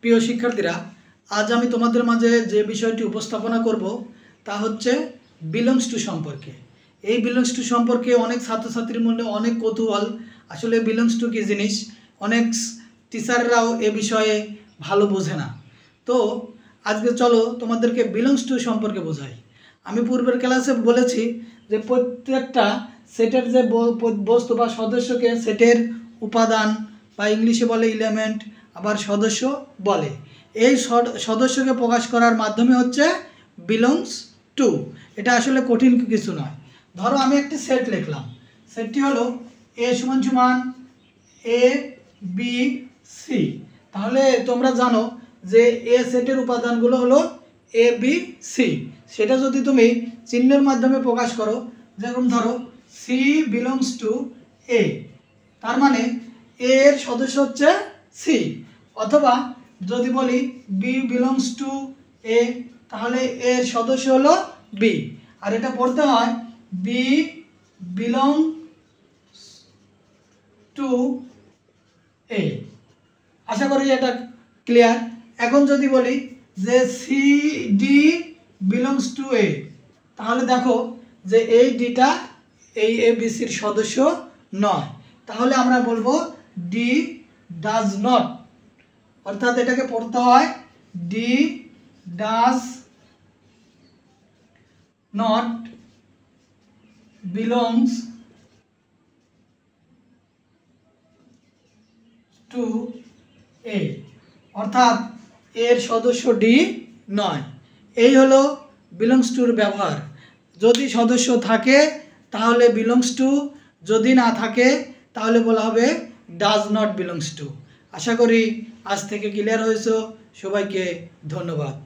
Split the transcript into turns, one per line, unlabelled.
প্রিয় শিক্ষার্থীরা, আজ আমি তোমাদের মাঝে যে বিষয়টি উপস্থাপনা করব তা হচ্ছে বিলংস টু সম্পর্কে। এই বিলংস টু সম্পর্কে অনেক ছাত্রছাত্রীর মধ্যে অনেক কৌতূহল, আসলে বিলংস টু কী জিনিস। অনেক টিচাররাও এ বিষয়ে ভালো বোঝে না। তো আজকে চলো তোমাদেরকে বিলংস টু সম্পর্কে বোঝাই। আমি পূর্বের ক্লাসে বলেছি যে প্রত্যেকটা সেটের যে বস্তু বা সদস্যকে সেটের উপাদান বা ইংলিশে বলে এলিমেন্ট, আবার সদস্য বলে। এই সদস্যকে প্রকাশ করার মাধ্যমে হচ্ছে বিলংস টু। এটা আসলে কঠিন কিছু নয়। ধরো আমি একটি সেট লিখলাম, সেটটি হলো এ সমান সমান এ বি সি। তাহলে তোমরা জানো যে এ সেটের উপাদানগুলো হলো এ বি সি। সেটা যদি তুমি চিহ্নের মাধ্যমে প্রকাশ করো, যেরকম ধরো সি বিলংস টু এ, তার মানে এর সদস্য হচ্ছে সি। অথবা যদি বলি বি বিলংস টু এ, তাহলে এর সদস্য হলো বি। আর এটা পড়তে হয় বি বিলং টু এ। আশা করি এটা ক্লিয়ার। এখন যদি বলি যে সি ডি বিলংস টু এ, তাহলে দেখো যে এই ডিটা এই এ বি সির সদস্য নয়। তাহলে আমরা বলবো ডি ডাজ নট, অর্থাৎ এটাকে পড়তে হয় D does not belongs to A, অর্থাৎ এর সদস্য ডি নয়। এই হলো বিলংস টুর ব্যবহার। যদি সদস্য থাকে তাহলে বিলংস টু, যদি না থাকে তাহলে বলা হবে ডাজ নট বিলংস টু। আশা করি আজ থেকে ক্লিয়ার হয়েছে। সবাইকে ধন্যবাদ।